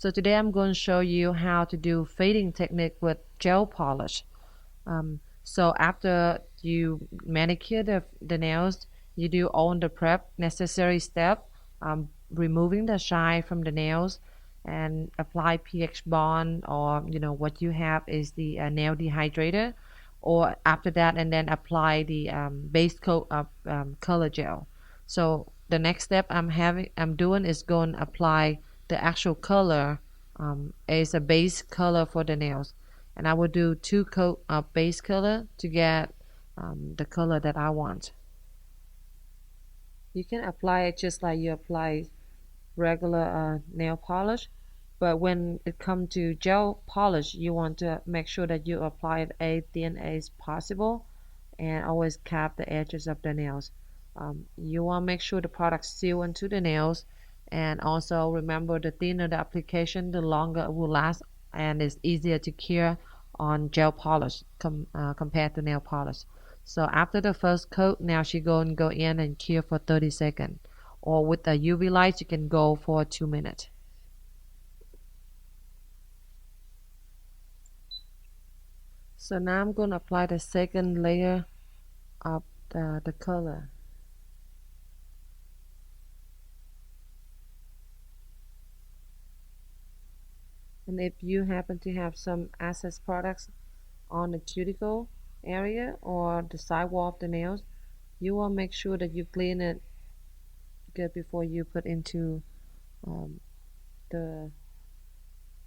So today I'm going to show you how to do fading technique with gel polish. So after you manicure the nails, you do all the prep necessary step, removing the shine from the nails and apply pH bond, or what you have is the nail dehydrator, or after that, and then apply the base coat of color gel. So the next step I'm doing is going to apply the actual color as a base color for the nails, and I will do 2 coat of base color to get the color that I want. You can apply it just like you apply regular nail polish, but when it comes to gel polish, you want to make sure that you apply it as thin as possible and always cap the edges of the nails. You want to make sure the product seal into the nails, and also remember, the thinner the application, the longer it will last, and it's easier to cure on gel polish compared to nail polish. So after the first coat, now she go in and cure for 30 seconds, or with the UV lights you can go for 2 minutes. So now I'm going to apply the second layer of the color. And if you happen to have some excess products on the cuticle area or the sidewall of the nails, you want to make sure that you clean it good before you put into the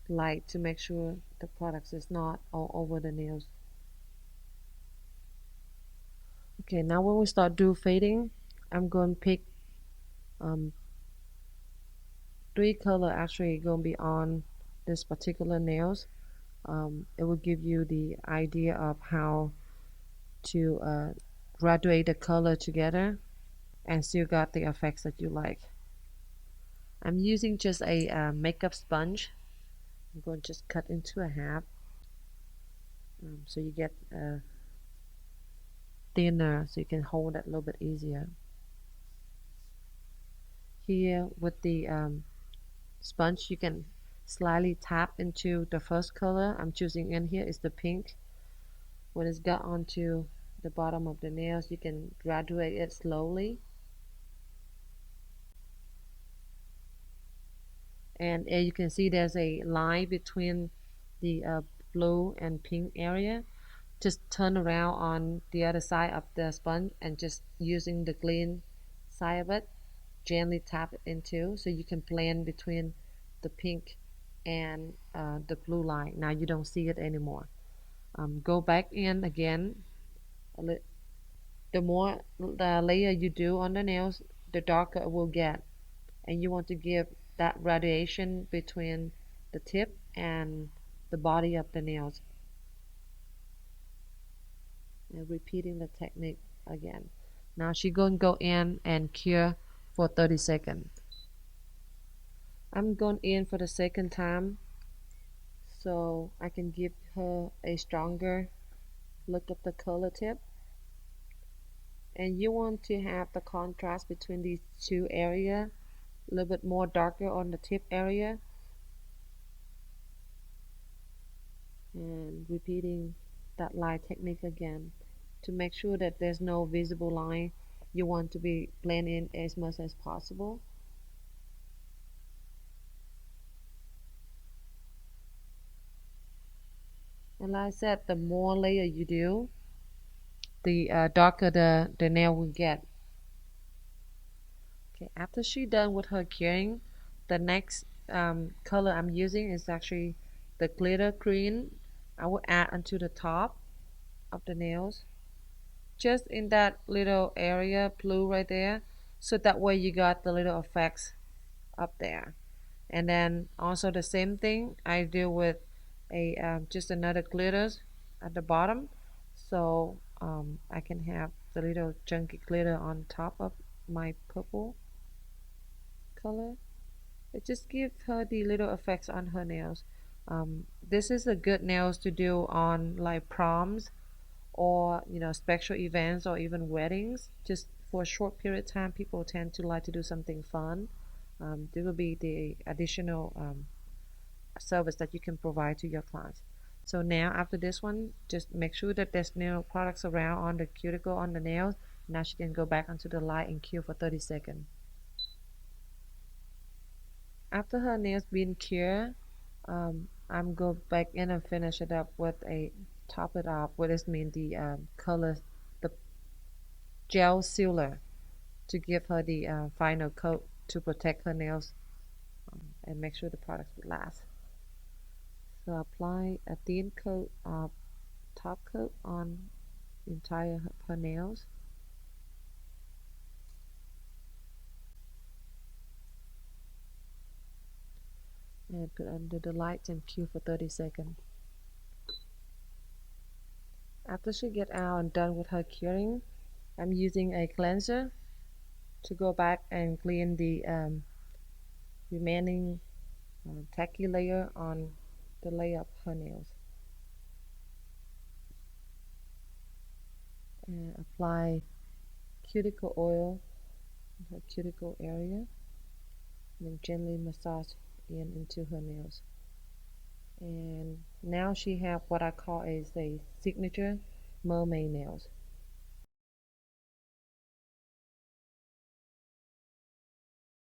light, to make sure the products is not all over the nails. Okay, now when we start do fading, I'm going to pick 3 color actually going to be on this particular nails. It will give you the idea of how to graduate the color together and still got the effects that you like. I'm using just a makeup sponge. I'm going to just cut into a half, so you get thinner, so you can hold it a little bit easier. Here with the sponge, you can slightly tap into the first color I'm choosing in here is the pink. When it's got onto the bottom of the nails, you can graduate it slowly. And you can see there's a line between the blue and pink area. Just turn around on the other side of the sponge and just using the clean side of it, gently tap it into, so you can blend between the pink and the blue line. Now you don't see it anymore. Go back in again. The more the layer you do on the nails, the darker it will get, and you want to give that radiation between the tip and the body of the nails. And repeating the technique again. Now she's going to go in and cure for 30 seconds. I'm going in for the second time so I can give her a stronger look at the color tip. And you want to have the contrast between these two areas, a little bit more darker on the tip area, and repeating that line technique again to make sure that there's no visible line. You want to be blend in as much as possible. And like I said, the more layer you do, the darker the nail will get. Okay, after she's done with her curing, the next color I'm using is actually the glitter green. I will add onto the top of the nails, just in that little area, blue right there, so that way you got the little effects up there. And then also the same thing I do with a just another glitters at the bottom, so I can have the little chunky glitter on top of my purple color. It just gives her the little effects on her nails. This is a good nails to do on like proms, or special events, or even weddings. Just for a short period of time, people tend to like to do something fun. There will be the additional service that you can provide to your clients. So now after this one, just make sure that there's no products around on the cuticle on the nails. Now she can go back onto the light and cure for 30 seconds. After her nails been cured, I'm go back in and finish it up with a top it off. What does mean the color, the gel sealer to give her the final coat to protect her nails and make sure the products would last. So apply a thin coat of top coat on the entire her nails. And put under the lights and cure for 30 seconds. After she get out and done with her curing, I'm using a cleanser to go back and clean the remaining tacky layer on the layer of her nails. And apply cuticle oil in her cuticle area and then gently massage into her nails. And now she have what I call is a signature mermaid nails.